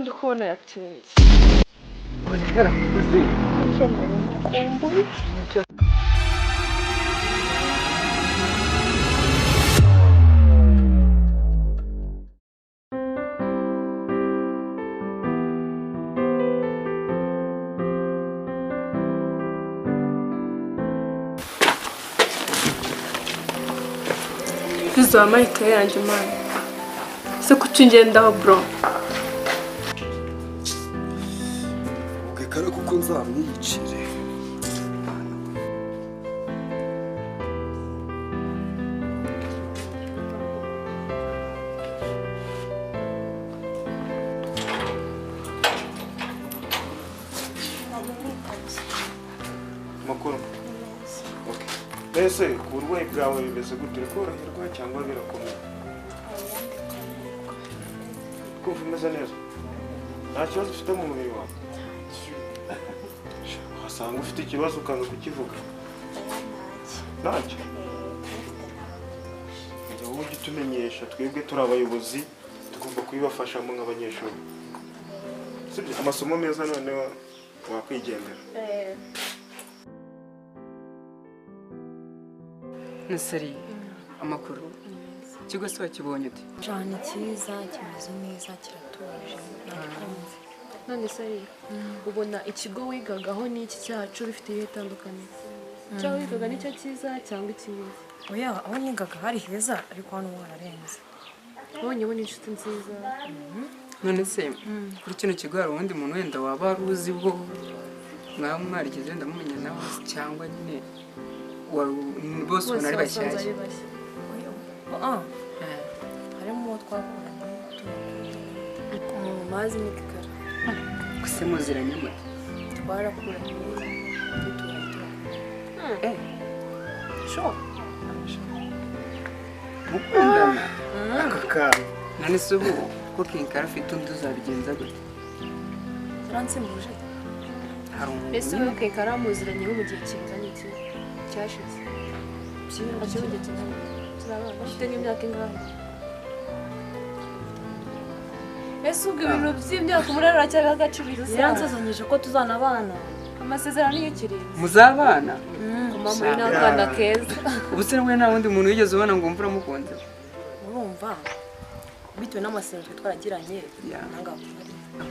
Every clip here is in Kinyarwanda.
ndi kubona yatinze. Urera kuzi. Kumbuye. Bizo Mike yanje man. Se kucingendaho bro. Qecala kuko nzamwiyicire. Makuru. Okay. Mbese uburwayi bwawe bimeze gute? Koroherwa cyangwa birakomeye? Kumva umeze neza? Nta kibazo ufite mu mubiri wawe? Wasanga ufite ikibazo ukanga kukivuga? Ntacyo? Njya wowe ujye utumenyesha, twebwe turi abayobozi tugomba kubibafashamo nk'abanyeshuri. Sibyo? Amasomo meza noneho wakwigendera. Nasari amakuru kigo se wakibonye ute? Cyane cyiza kimeze neza kiratuje nakumva. None se ubona ikigo wigagaho n'iki cyacu bifite ibitandukanye. Cyaho wigaga nicyo cyiza cyangwa ikindi? Oya aho nigaga hari heza ariko hano wararenze. Ubonyeho n'inshuti nziza. None se kuri kino kigo hari uwundi muntu wenda waba aruzi bwo mwaba mwarigeze wenda mumenya nawe cyangwa nyine bose ubona ari bashyashya? Harimo uwo twakoranye mazi ni Qecala. Gusa muziranye mute? Twarakuranye mukundana? Qecala. None se ubu ko Qecala afite undi uzabigenza gute? Transimbuje. Hari umuntu Ese wowe Qecala muziranyeho mu gihe kingana iki cyashize? Igihe kingana turabana bafite nk'imyaka ingahe? Ese ubwo ibintu by'imyaka umunani uracyari agaciro? Yansezeranyije ko tuzanabana. Amasezerano y'ikirinzi. muzabana? Mama ni akana keza. Ubu se we nta wundi muntu wigeze ubona ngo mvura mukunze? Urumva bitewe n'amasezerano twaragiranye nanga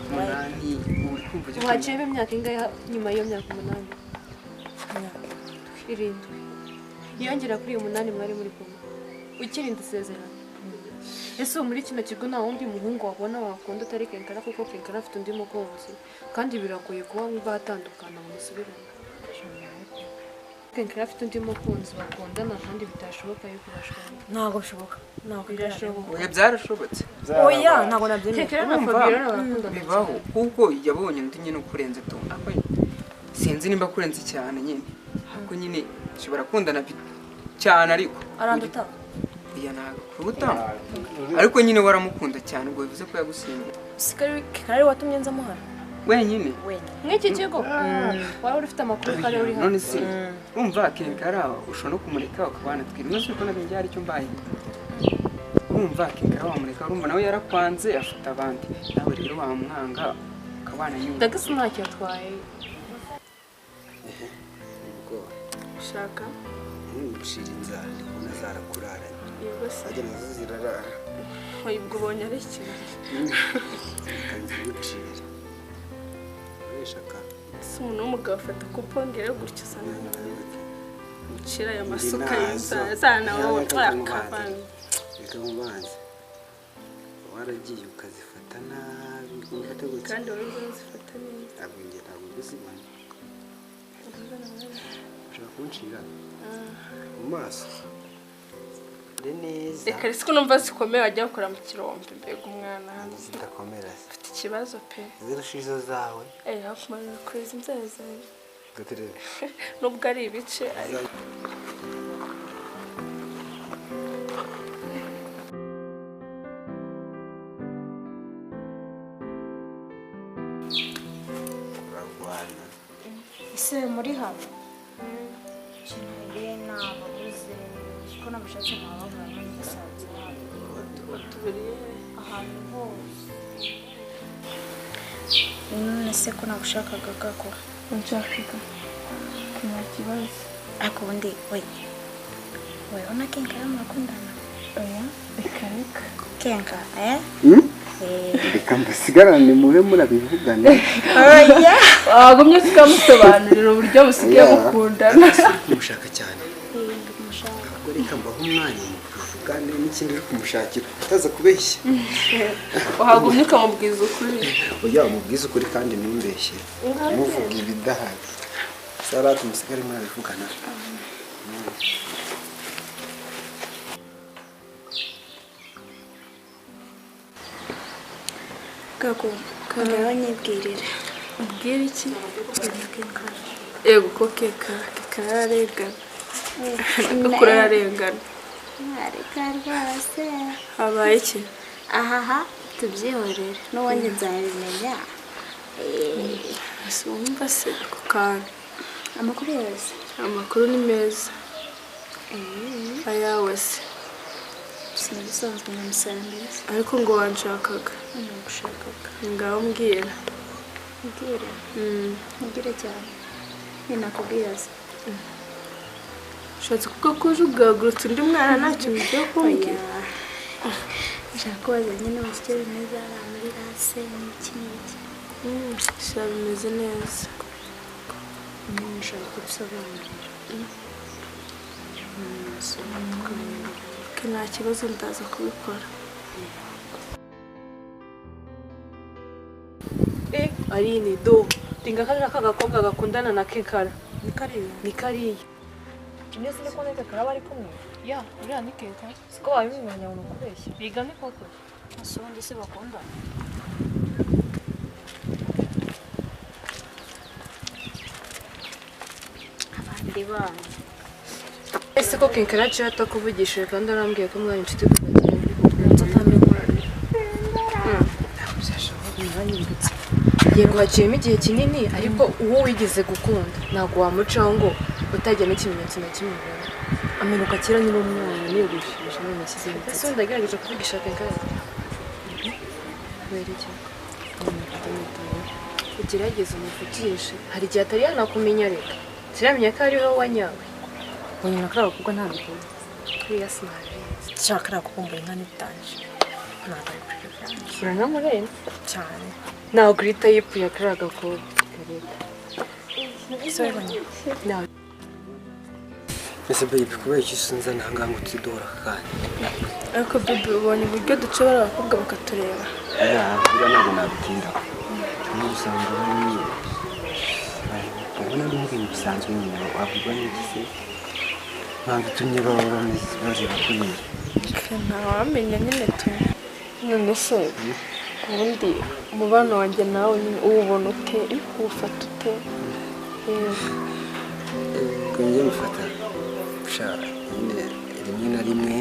umunani uri kumva icyo Waciyemo imyaka ingahe nyuma y'iyo myaka umunani? Irindwi. Yongera kuri uyu munani mwari muri kumwe. Ukirinda isezerano. Ese muri kino kigo nta wundi muhungu wabona wakunda utari Qecala kuko Qecala afite undi mukunzi kandi biragoye kuba batandukana mu musubirane. Qecala afite undi mukunzi bakundana kandi bitashoboka yuko bashobora. ntago bishoboka. Ntago Birashoboka. oya byarashobotse. Oya ntago nabyemera. Qecala na Fabiola bakundana. bibaho kuko yabonye undi nyine ukurenze tu sinzi nimba kurenze cyane nyine ariko nyine ushobora kundana cyane ariko aranduta. oya ntago kuruta ariko nyine waramukunda cyane ubwo bivuze ko yagusimbuye. Sikari Qecala watumye nza muhara wenyine Nk'iki kigo wari ufite amakuru kare uri hano. none se urumva Qecala ushobora no kumureka ukabana twiriwe se ko nabyo ari cyo mbaye. Urumva Qecala wamureka urumva nawe yarakwanze afite abandi nawe rero wamwanga ukabana nyine. Ndagase ntacyo atwaye. Shaka Ntucire inzara ndikubona zarakuraranye. yego se Ajya nazo zirarara. ubwo ubonye ari ikintu. Kanzigucira. Ureshaka. Si umuntu w'umugabo afata kupongera gutyo usanga ucira aya masuka y'inzana wowe akavanga. Reka mubanze. Waragiye ukazifata nabi ufata gutya. Kandi wowe uzifata neza. Ntabwo njye ntabwo uzibona. Ushaka kuncira mu maso. Neza. Reka risi ko numva zikomeye wajya gukora mu kirombe mbega umwana hano. Zitakomera. Ufite ikibazo pe. Zirushizo zawe. Hakumarira kweza inzeza. Gaterere. Nubwo ari ibice ariko. Uragwana. ese muri hano kinere nababuze ko nabashatse nababura n'umusaza Tuburiye ahantu hose none se ko nagushakaga gako unshakaga nta kibazo ariko ubundi wewe Qecala murakundana oya reka Qecala reka mbasigarane mube murabivugana oya wagumye tukamusobanurira uburyo busigaye bukundana mushaka cyane ahubwo reka mbaho umwanya muvugane n'ikindi uri kumushakira utaza kubeshya wagumye ukamubwiza ukuri oya umubwiza ukuri kandi ntumbeshye muvuga ibidahari saratu musigare murabivugana gako ngaho nyibwirira ubwira iki Qecala yego ko Qecala ararengana gakura ararengana areka rwose habaye iki ahaha tubyihorere n'uwanjye nzabimenya ese wumva se ako kantu amakuru yose amakuru ni meza ayawe se sinabisanzwe namusambiriza ariko ngo wanshakaga nagushakaga ngaho mbwira mbwire cyane ninakubwira se ushatse kuko kuje ubwagurutse undi mwana ntacyo mugiye kumbwira nshaka kubaza nyine mu kigo bimeze ari muri rase n'iki n'iki sha bimeze neza nshaka kubisobanurira nta kibazo ndaza kubikora Aline do tinga kariya kagakobwa gakundana na Qecala ni kariya Nese ni ko neza karaba ari kumwe. ya uriya ni Qecala Siko wabimenya ngo kubeshya. biga ni koko Asundi se bakundana. abandi bana ese ko Qecala aciye atakuvugishije kandi arambwiye ko mwari inshuti kuva kera yego haciyemo igihe kinini ariko uwo wigeze gukunda ntabwo wamucaho ngo utajya n'ikimenyetso na kimwe ubona amenuka kera nyine umwana niyogosheshe none nashyize imitsi ese wenda agerageje kuvugisha Qecala kubera iki ugerageze umuvugishe hari igihe atari yanakumenya reka siramenya ko ari wowe wanyawe Wanyina kara kuko nta bikora. kuriya sinabizi Cyakara kuko mbona nta nitanje. Nta bikora cyane. uranamurena Cyane. ntabwo uhita yipuye kariya gakobwa Sorry banya. nawe ese baby kubera iki usunza ntangaha ngo tudora kandi ariko bebe ubonye uburyo ducobora abakobwa bakatureba buriya ntabwo nabitindaho niba usanga bari urabona ari nk'ibintu bisanzwe nyine wabwirwa n'iki se ntabwo itumye baba bameze bareba kuriya ntawamenya nyine tu none se ubundi umubano wanjye nawe nyine uwubona ute uwufata ute ubwo njye mufata nyine rimwe na rimwe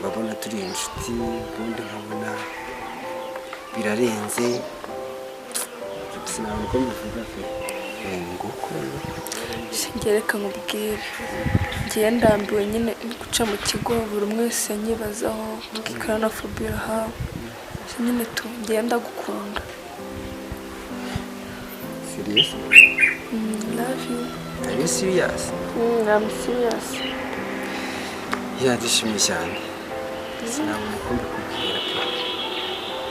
babona turi inshuti ubundi nkabona birarenze sinabona uko mbivuga pe nguko singereka nkubwire ngiye ndambiwe nyine guca mu kigo buri umwe wese yanyibazaho Qecala na Fabiola hawe nyine tu ngiye ndagukunda serious love you are you serious I'm serious ndishimye cyane sinabona uko mbikubwira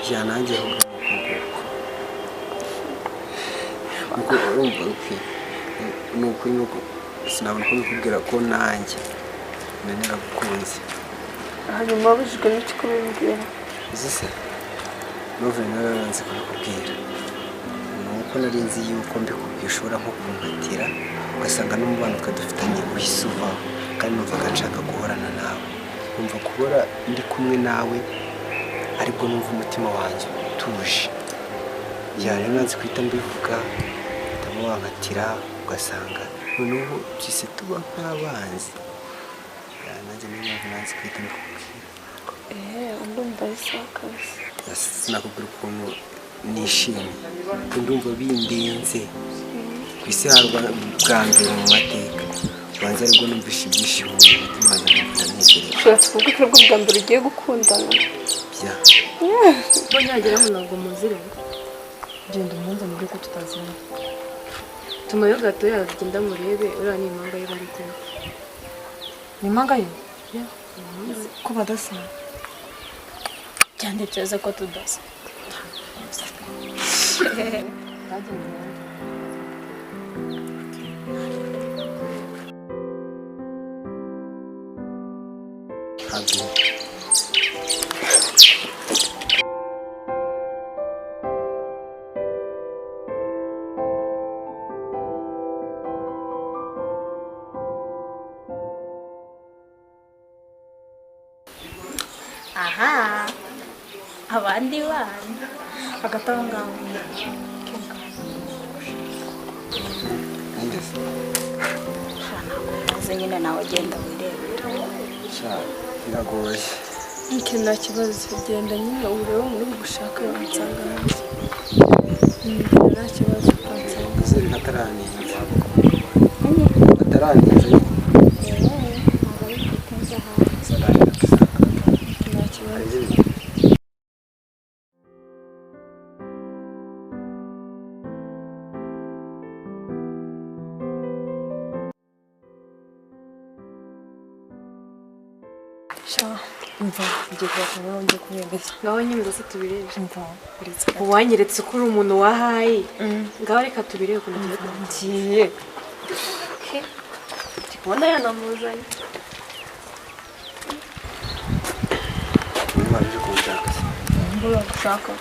pe nanjye ahubwo nuko urumva ni ukuri nuko sinabona uko mbikubwira ko nanjye naragukunze hanyuma wabujijwe n'iki kubimbwira uzi se novel nararanze kubikubwira ni uko nari nzi yuko mbikubwira ushobora nko kumpatira ugasanga n'umubano ukadufitanye uhise uvaho kandi numvaga nshaka guhorana nawe numva kubura ndi kumwe nawe ariko numva umutima wanjye utuje rero nanze kwita mbivuga ndamo wankatira ugasanga noneho byise tuba nk'abanzi nanjye niyo mpamvu nanze kwita mbikubwira ndumva bisakaza sinakubwira ukuntu nishimye ndumva bindenze ku isi harwa bwa mbere mu mateka ubanza aribwo numvishe ibyishimo mu mutima wanjye ndanezerewe ushatse kuvuga ko aribwo bwa mbere ugiye gukundana bya ubwo nyagera ngo ntabwo muziranye genda umunzani ibyo ko tutaziranye. tumayo gato yagenda murebe uriya ni impanga ye bari kumwe. Ni impanga ye? Ko badasa? Cyane byaza ko tudasa. Aha, abandi bana agatanga maze nyine nawe ugenda wirebera. Biragoye. Iki nta kibazo genda nyine urebe umuntu gushaka yansanga hanze. Nta kibazo kansanga. Zeri nataraninze. Nataraninze. Umva ngiye kubakanira ngiye kumwemeza. Ngaho nyine ndose tubirebe. Umva uretse Uwanyeretse ko uri umuntu wahaye. Ngaho reka tubirebe ku ngiye. ngiye. Ndikubona yanamuzanye. Niba bije kushaka. Mbura gushaka.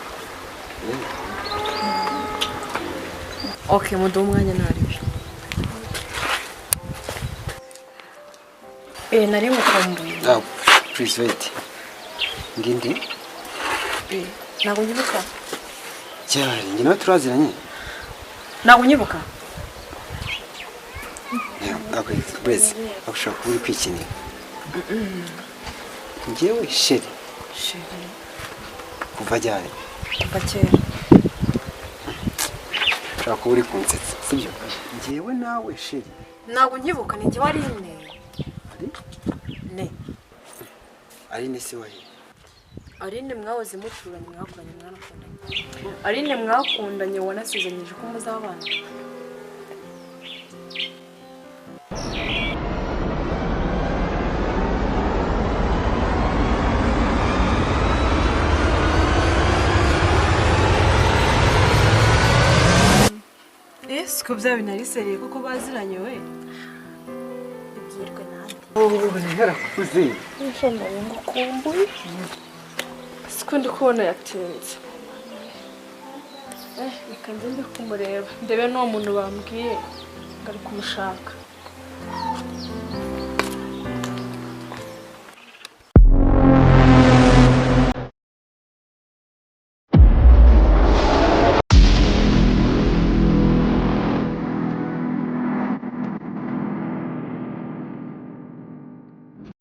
Okay, mudo umwanya naribyo. Nari mukumbuye. Please wait. Ngindi? Ntabwo nyibuka. Cyari, njye nawe turaziranye. Ntabwo nyibuka. Wese, akushaka kuba uri kwikinira. Njyewe sheri. Sheri. Kuva ryari? Kuva kera. Ushaka kuba uri kunsetsa, sibyo? Njyewe nawe sheri. Ntabwo nyibuka ni njye wari ne. Ne. Aline se wahe? Aline mwahoze muturanye mwakuranye mwanakundanye. Aline mwakundanye wanasezeranyije ko muzabana. Siko bya binari seriye kuko baziranye we. Ibwirwe nande. Yarakuze. Nshamba ngukumbuye. Siko ndi kubona yatinze. Reka nze ndi kumureba. Ndebe n'uwo muntu bambwiye ngari kumushaka.